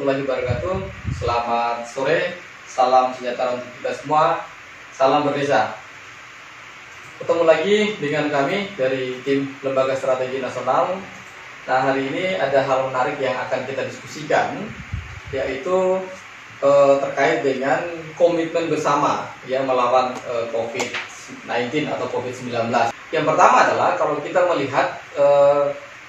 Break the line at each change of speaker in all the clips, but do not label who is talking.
warahmatullahi wabarakatuh. Selamat sore, salam sejahtera untuk kita semua, salam berdesa. Ketemu lagi dengan kami dari tim Lembaga Strategi Nasional. Nah, hari ini ada hal menarik yang akan kita diskusikan, yaitu terkait dengan komitmen bersama yang melawan COVID-19 atau COVID-19. Yang pertama adalah kalau kita melihat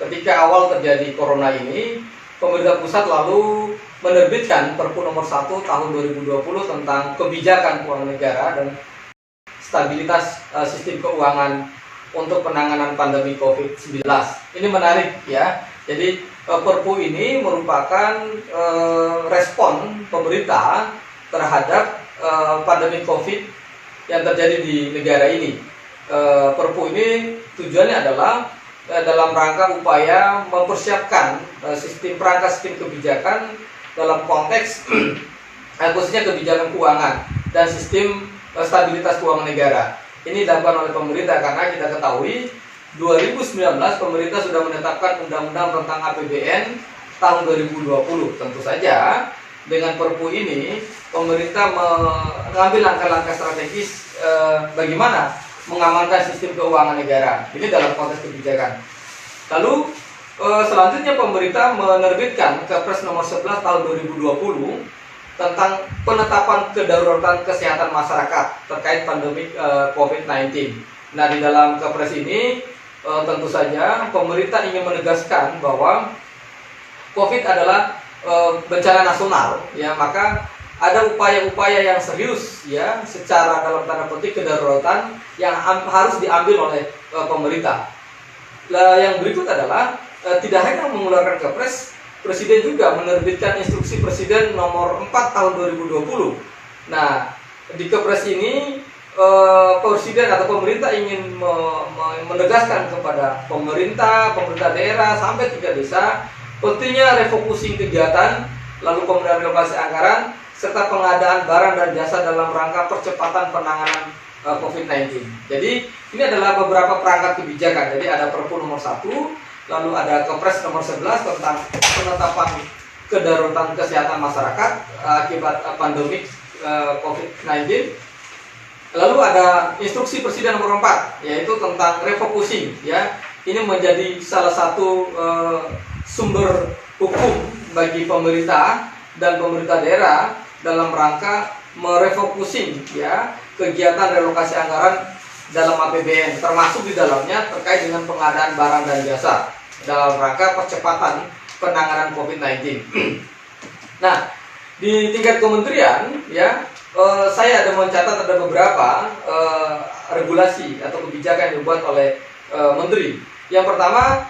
ketika awal terjadi corona ini, pemerintah pusat lalu menerbitkan Perpu nomor 1 tahun 2020 tentang kebijakan keuangan negara dan stabilitas sistem keuangan untuk penanganan pandemi COVID-19. Ini menarik ya. Jadi Perpu ini merupakan respon pemerintah terhadap pandemi COVID yang terjadi di negara ini. Perpu ini tujuannya adalah dalam rangka upaya mempersiapkan perangkat sistem kebijakan dalam konteks khususnya kebijakan keuangan dan sistem stabilitas keuangan negara. Ini dilakukan oleh pemerintah karena kita ketahui 2019 pemerintah sudah menetapkan undang-undang tentang APBN tahun 2020. Tentu saja dengan Perpu ini pemerintah mengambil langkah-langkah strategis bagaimana mengamankan sistem keuangan negara. Ini dalam konteks kebijakan. Lalu selanjutnya pemerintah menerbitkan Kepres nomor 11 tahun 2020 tentang penetapan kedaruratan kesehatan masyarakat terkait pandemi COVID-19. Nah, di dalam Kepres ini tentu saja pemerintah ingin menegaskan bahwa COVID adalah bencana nasional, ya, maka ada upaya-upaya yang serius ya secara dalam tanda petik kedaruratan yang harus diambil oleh pemerintah. Yang berikut adalah tidak hanya mengeluarkan Kepres, Presiden juga menerbitkan Instruksi Presiden nomor 4 tahun 2020. Nah, di Kepres ini Presiden atau pemerintah ingin menegaskan kepada pemerintah daerah sampai tingkat desa pentingnya refocusing kegiatan, lalu kemudian relokasi anggaran serta pengadaan barang dan jasa dalam rangka percepatan penanganan COVID-19. Jadi ini adalah beberapa perangkat kebijakan. Jadi ada Perpu nomor 1, lalu ada Kepres nomor 11 tentang penetapan kedaruratan kesehatan masyarakat akibat pandemi COVID-19. Lalu ada Instruksi Presiden nomor 4, yaitu tentang refocusing. Ya, ini menjadi salah satu sumber hukum bagi pemerintah dan pemerintah daerah dalam rangka merefocusing ya kegiatan relokasi anggaran dalam APBN, termasuk di dalamnya terkait dengan pengadaan barang dan jasa dalam rangka percepatan penanganan COVID-19. Nah, di tingkat kementerian ya saya ada mencatat ada beberapa regulasi atau kebijakan yang dibuat oleh menteri. Yang pertama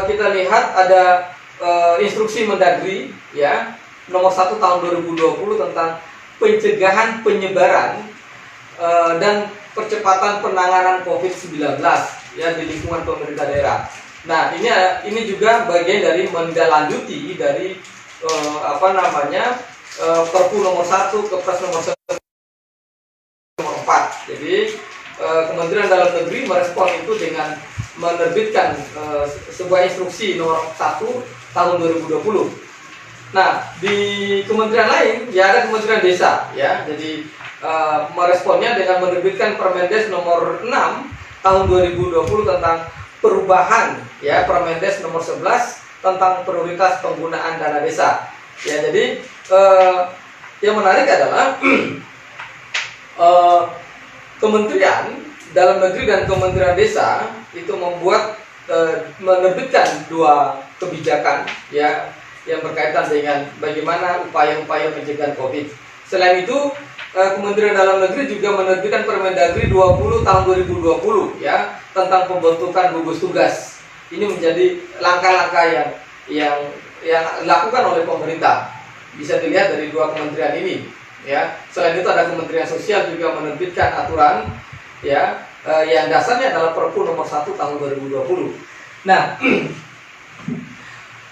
kita lihat ada Instruksi Mendagri ya nomor 1 tahun 2020 tentang pencegahan penyebaran dan percepatan penanganan COVID-19 ya di lingkungan pemerintah daerah. Nah, ini juga bagian dari menindaklanjuti dari Perpu nomor 1 Kepres nomor 4. Jadi Kementerian Dalam Negeri merespon itu dengan menerbitkan sebuah instruksi nomor 1 tahun 2020. Nah, di kementerian lain ya ada Kementerian Desa ya. Jadi meresponnya dengan menerbitkan Permendes nomor 6 tahun 2020 tentang perubahan ya Permendes nomor 11 tentang prioritas penggunaan dana desa. Ya, jadi yang menarik adalah Kementerian Dalam Negeri dan Kementerian Desa itu menerbitkan dua kebijakan ya yang berkaitan dengan bagaimana upaya-upaya pencegahan COVID. Selain itu, Kementerian Dalam Negeri juga menerbitkan Permendagri 20 tahun 2020 ya tentang pembentukan gugus tugas. Ini menjadi langkah-langkah yang dilakukan oleh pemerintah. Bisa dilihat dari dua kementerian ini ya. Selain itu ada Kementerian Sosial juga menerbitkan aturan ya yang dasarnya adalah Perpu nomor 1 tahun 2020. Nah,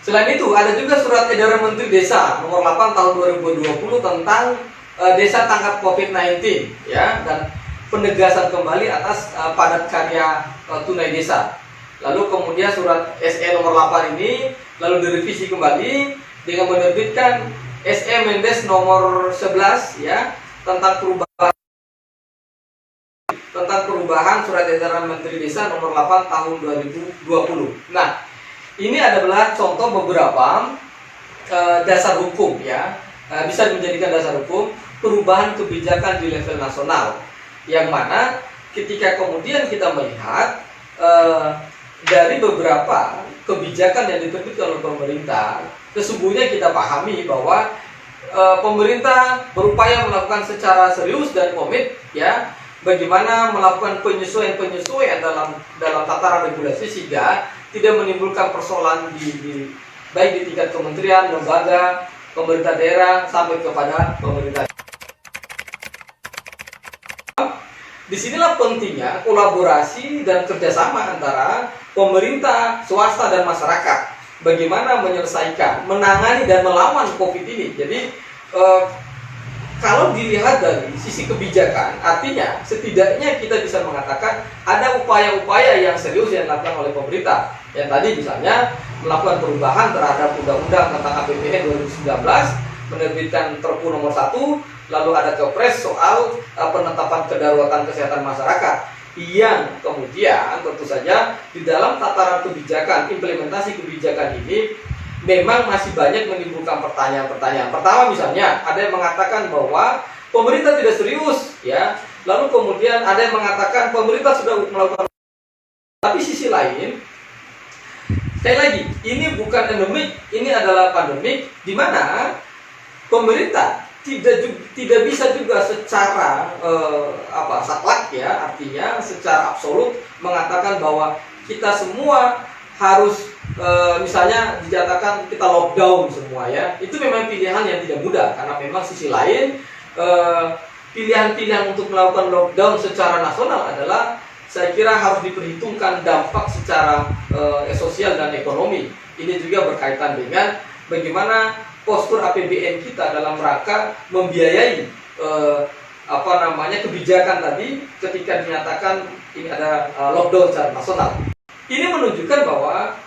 selain itu ada juga Surat Edaran Menteri Desa nomor 8 tahun 2020 tentang desa tanggap COVID-19 ya dan penegasan kembali atas padat karya tunai desa. Lalu kemudian surat SE nomor 8 ini lalu direvisi kembali dengan menerbitkan SE Mendes nomor 11 ya tentang perubahan surat edaran Menteri Desa nomor 8 tahun 2020. Nah, ini adalah contoh beberapa dasar hukum ya, bisa menjadikan dasar hukum perubahan kebijakan di level nasional, yang mana ketika kemudian kita melihat dari beberapa kebijakan yang diterbitkan oleh pemerintah, sesungguhnya kita pahami bahwa pemerintah berupaya melakukan secara serius dan komit ya bagaimana melakukan penyesuaian dalam tataran regulasi sehingga tidak menimbulkan persoalan baik di tingkat kementerian, lembaga, pemerintah daerah sampai kepada pemerintah. Disinilah pentingnya kolaborasi dan kerjasama antara pemerintah, swasta, dan masyarakat. Bagaimana menyelesaikan, menangani, dan melawan COVID ini. Jadi, kalau dilihat dari sisi kebijakan, artinya setidaknya kita bisa mengatakan ada upaya-upaya yang serius yang dilakukan oleh pemerintah. Yang tadi misalnya melakukan perubahan terhadap Undang-Undang tentang APBN 2019, menerbitkan Perpu nomor 1, lalu ada Kepres soal penetapan kedaruratan kesehatan masyarakat, yang kemudian tentu saja di dalam tataran kebijakan, implementasi kebijakan ini memang masih banyak menimbulkan pertanyaan-pertanyaan. Pertama misalnya ada yang mengatakan bahwa pemerintah tidak serius ya, lalu kemudian ada yang mengatakan pemerintah sudah melakukan, tapi sisi lain sekali lagi ini bukan endemik, ini adalah pandemik di mana pemerintah tidak bisa juga secara saklek ya, artinya secara absolut mengatakan bahwa kita semua harus misalnya dinyatakan kita lockdown semua ya. Itu memang pilihan yang tidak mudah karena memang sisi lain pilihan-pilihan untuk melakukan lockdown secara nasional adalah saya kira harus diperhitungkan dampak secara sosial dan ekonomi. Ini juga berkaitan dengan bagaimana postur APBN kita dalam rangka membiayai kebijakan tadi ketika dinyatakan ini ada lockdown secara nasional. Ini menunjukkan bahwa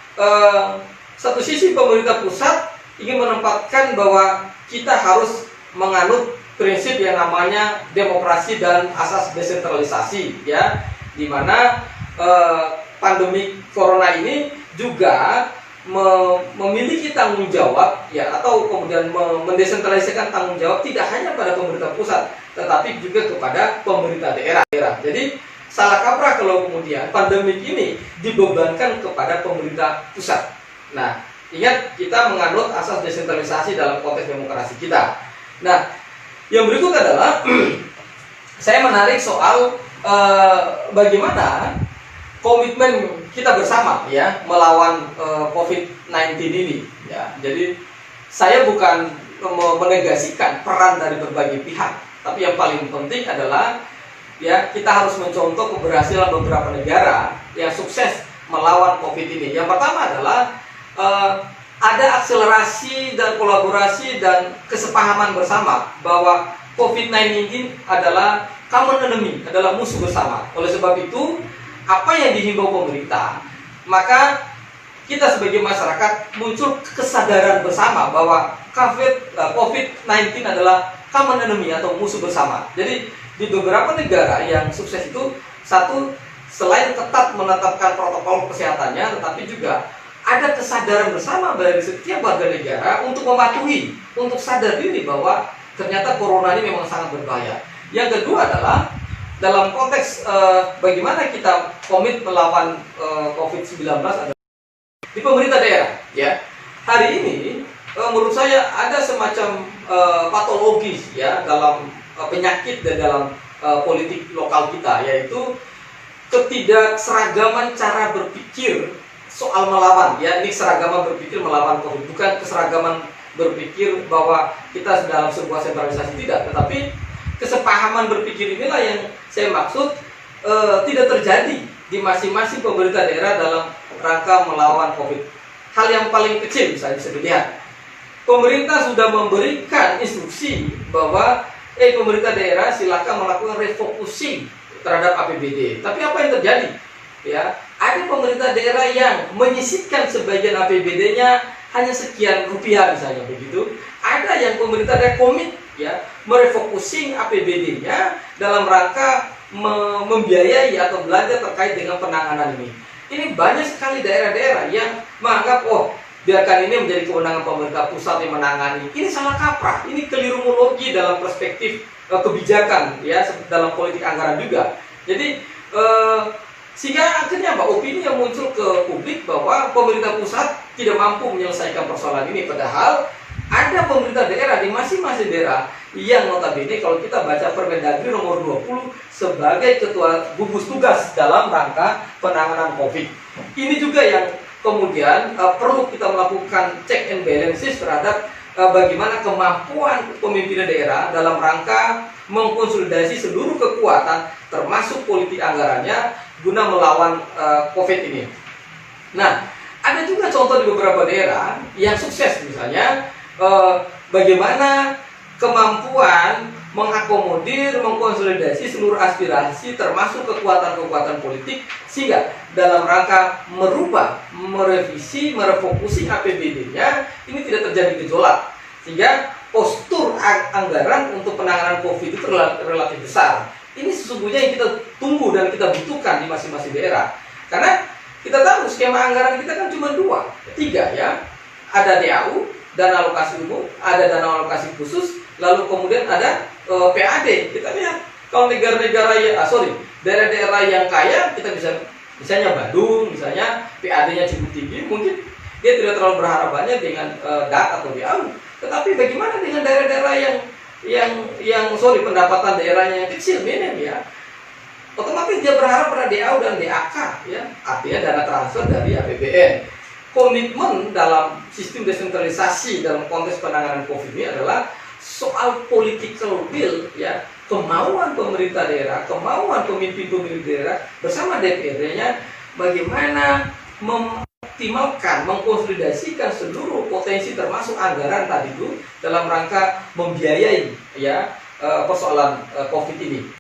satu sisi pemerintah pusat ingin menempatkan bahwa kita harus menganut prinsip yang namanya demokrasi dan asas desentralisasi ya, di mana pandemi corona ini juga memiliki tanggung jawab ya, atau kemudian mendesentralisasikan tanggung jawab tidak hanya pada pemerintah pusat tetapi juga kepada pemerintah daerah. Jadi salah kaprah kalau kemudian pandemi ini dibebankan kepada pemerintah pusat. Nah, ingat kita menganut asas desentralisasi dalam konteks demokrasi kita. Nah, yang berikut adalah saya menarik soal bagaimana komitmen kita bersama ya melawan COVID-19 ini ya. Jadi saya bukan menegasikan peran dari berbagai pihak, tapi yang paling penting adalah ya kita harus mencontoh keberhasilan beberapa negara yang sukses melawan COVID ini. Yang pertama adalah ada akselerasi dan kolaborasi dan kesepahaman bersama bahwa COVID-19 ini adalah common enemy, adalah musuh bersama. Oleh sebab itu, apa yang dihimbau pemerintah, maka kita sebagai masyarakat muncul kesadaran bersama bahwa COVID-19 adalah common enemy atau musuh bersama. Jadi di beberapa negara yang sukses itu, satu, selain ketat menetapkan protokol kesehatannya, tetapi juga ada kesadaran bersama dari setiap warga negara untuk mematuhi, untuk sadar diri bahwa ternyata corona ini memang sangat berbahaya. Yang kedua adalah dalam konteks bagaimana kita komit melawan COVID-19 adalah di pemerintah daerah ya. Hari ini menurut saya ada semacam patologis ya dalam penyakit dan dalam politik lokal kita, yaitu ketidakseragaman cara berpikir soal melawan ya. Ini keseragaman berpikir melawan COVID, bukan keseragaman berpikir bahwa kita dalam sebuah sentralisasi, tidak, tetapi kesepahaman berpikir inilah yang saya maksud tidak terjadi di masing-masing pemerintah daerah dalam rangka melawan COVID. Hal yang paling kecil misalnya bisa dilihat, pemerintah sudah memberikan instruksi bahwa pemerintah daerah silakan melakukan refocusing terhadap APBD. Tapi apa yang terjadi? Ya, ada pemerintah daerah yang menyisihkan sebagian APBD-nya
hanya sekian rupiah misalnya begitu. Ada yang pemerintah ada komit ya merefocusing APBD-nya dalam rangka membiayai atau belanja terkait dengan penanganan ini. Ini banyak sekali daerah-daerah yang menganggap biarkan ini menjadi kewenangan pemerintah pusat yang menangani. Ini salah kaprah, ini kelirumologi dalam perspektif kebijakan ya dalam politik anggaran juga. Jadi sehingga akhirnya opini yang muncul ke publik bahwa pemerintah pusat tidak mampu menyelesaikan persoalan ini, padahal ada pemerintah daerah di masing-masing daerah yang notabene kalau kita baca Permendagri nomor 20 sebagai ketua gugus tugas dalam rangka penanganan COVID. Ini juga yang kemudian perlu kita melakukan check and balances terhadap bagaimana kemampuan pemimpinan daerah dalam rangka mengkonsolidasi seluruh kekuatan termasuk politik anggarannya guna melawan COVID ini. Nah, ada juga contoh di beberapa daerah yang sukses, misalnya bagaimana kemampuan mengakomodir, mengkonsolidasi seluruh aspirasi termasuk kekuatan-kekuatan politik sehingga dalam rangka merubah, merevisi, merefokusi APBD-nya ini tidak terjadi gejolak sehingga postur anggaran untuk penanganan COVID itu relatif besar. Ini sesungguhnya yang kita tunggu dan kita butuhkan di masing-masing daerah. Karena kita tahu skema anggaran kita kan cuma 3 ya. Ada DAU, dana alokasi umum, ada dana alokasi khusus, lalu kemudian ada PAD. Kita lihat kalau negara-negara daerah-daerah yang kaya, kita bisa misalnya Bandung, misalnya PAD-nya cukup tinggi, mungkin dia tidak terlalu berharap banyak dengan DAT atau DAU. Tetapi bagaimana dengan daerah-daerah yang pendapatan daerahnya yang kecil, minim ya, otomatis dia berharap pada DAU dan DAK ya, artinya dana transfer dari APBN. Komitmen dalam sistem desentralisasi dalam konteks penanganan COVID ini adalah soal political will ya, kemauan pemerintah daerah, kemauan pemimpin-pemimpin daerah bersama DPRD-nya bagaimana mengoptimalkan, mengkonsolidasikan seluruh potensi termasuk anggaran tadi itu dalam rangka membiayai ya persoalan COVID ini.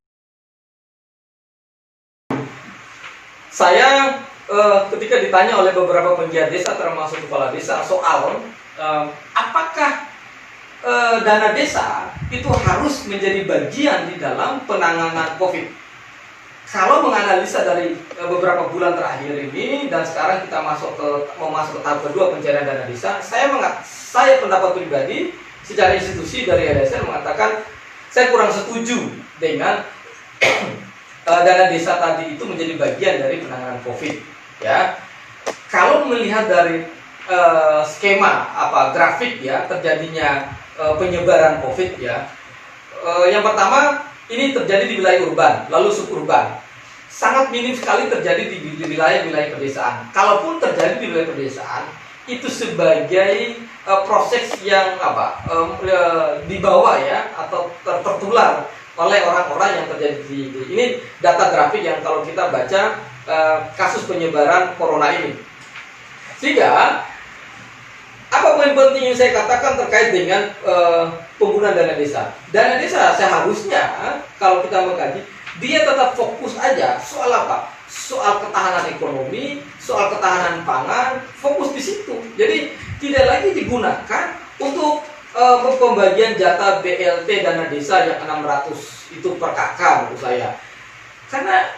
Saya ketika ditanya oleh beberapa penggiat desa termasuk kepala desa soal apakah dana desa itu harus menjadi bagian di dalam penanganan COVID. Kalau menganalisa dari beberapa bulan terakhir ini dan sekarang kita mau masuk ke tahap kedua pencairan dana desa, saya pendapat pribadi secara institusi dari LSR mengatakan saya kurang setuju dengan dana desa tadi itu menjadi bagian dari penanganan COVID. Ya, kalau melihat dari skema grafik ya terjadinya penyebaran COVID ya, yang pertama ini terjadi di wilayah urban, lalu suburban. Sangat minim sekali terjadi di wilayah-wilayah pedesaan. Kalaupun terjadi di wilayah pedesaan, itu sebagai proses yang dibawa ya atau tertular oleh orang-orang yang terjadi di ini data grafik yang kalau kita baca kasus penyebaran corona ini. Sehingga apa poin penting yang saya katakan terkait dengan penggunaan dana desa? Dana desa seharusnya kalau kita mengkaji, dia tetap fokus aja soal apa? Soal ketahanan ekonomi, soal ketahanan pangan, fokus di situ. Jadi tidak lagi digunakan untuk pembagian jatah BLT dana desa yang 600 itu per kakak menurut saya. Karena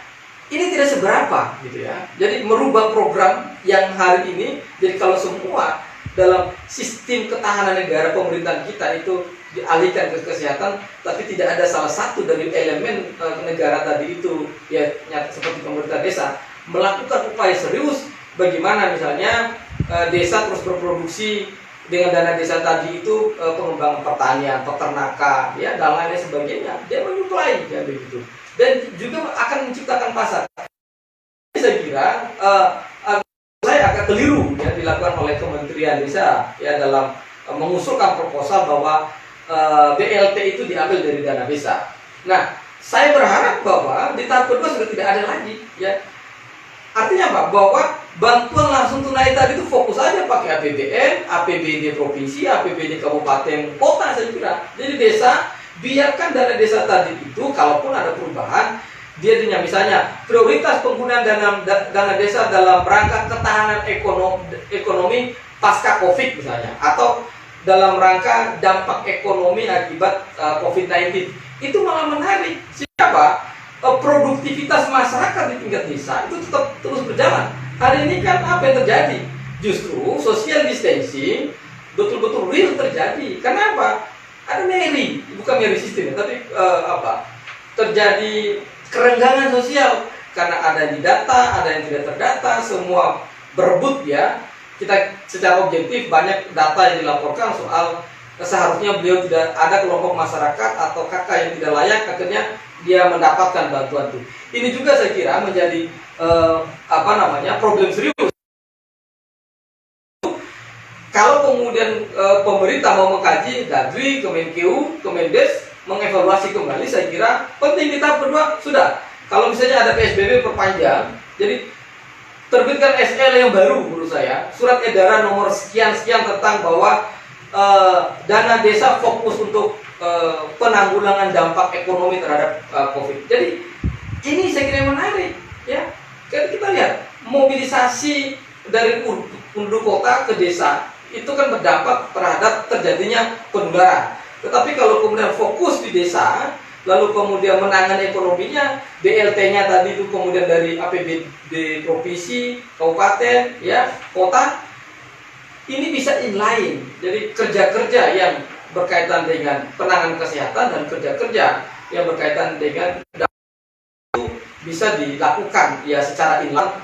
ini tidak seberapa gitu ya. Jadi merubah program yang hari ini, jadi kalau semua dalam sistem ketahanan negara pemerintahan kita itu dialihkan ke kesehatan, tapi tidak ada salah satu dari elemen negara tadi itu ya nyata seperti pemerintah desa melakukan upaya serius bagaimana misalnya desa terus berproduksi dengan dana desa tadi itu pengembangan pertanian, peternakan ya dan lain sebagainya, dia menyuplai ya begitu dan juga akan menciptakan pasar. Saya kira saya agak keliru yang dilakukan oleh Kementerian Desa ya dalam mengusulkan proposal bahwa BLT itu diambil dari dana desa. Nah, saya berharap bahwa di tahap kedua sudah tidak ada lagi ya. Artinya apa? Bahwa bantuan langsung tunai tadi itu fokus aja pakai APBN, APBD provinsi, APBD kabupaten, kota saya kira. Jadi desa biarkan dana desa tadi itu kalaupun ada perubahan dia misalnya prioritas penggunaan dana desa dalam rangka ketahanan ekonomi pasca COVID misalnya, atau dalam rangka dampak ekonomi akibat COVID-19, itu malah menarik. Siapa? Produktivitas masyarakat di tingkat desa itu tetap terus berjalan. Hari ini kan apa yang terjadi? Justru social distancing betul-betul real terjadi. Kenapa? Ada bukan Mary system, tapi terjadi kerenggangan sosial karena ada di data, ada yang tidak terdata, semua berebut ya. Kita secara objektif banyak data yang dilaporkan soal seharusnya beliau tidak ada kelompok masyarakat atau kakak yang tidak layak, akhirnya dia mendapatkan bantuan itu. Ini juga saya kira menjadi problem serius. Kalau kemudian pemerintah mau mengkaji, Dagri, Kemenkeu, Kemendes mengevaluasi kembali, saya kira penting. Di tahap kedua sudah. Kalau misalnya ada PSBB perpanjang, jadi terbitkan SL yang baru menurut saya, surat edaran nomor sekian-sekian tentang bahwa dana desa fokus untuk penanggulangan dampak ekonomi terhadap COVID. Jadi ini saya kira menarik ya. Kita lihat mobilisasi dari penduduk kota ke desa itu kan berdampak terhadap terjadinya penularan. Tetapi kalau kemudian fokus di desa, lalu kemudian menangani ekonominya, BLT-nya tadi itu kemudian dari APBD provinsi, kabupaten, ya, kota, ini bisa inline. Jadi kerja-kerja yang berkaitan dengan penanganan kesehatan dan kerja-kerja yang berkaitan dengan itu bisa dilakukan ya secara inline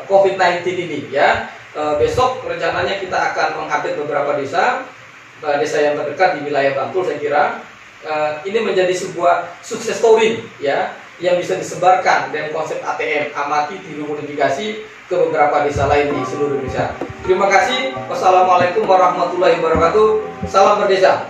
COVID-19 ini ya. Besok rencananya kita akan mengupdate beberapa desa yang terdekat di wilayah Bantul. Saya kira ini menjadi sebuah sukses story ya yang bisa disebarkan dengan konsep ATM, amati, tiru, modifikasi ke beberapa desa lain di seluruh Indonesia. Terima kasih. Wassalamualaikum warahmatullahi wabarakatuh. Salam berdesa.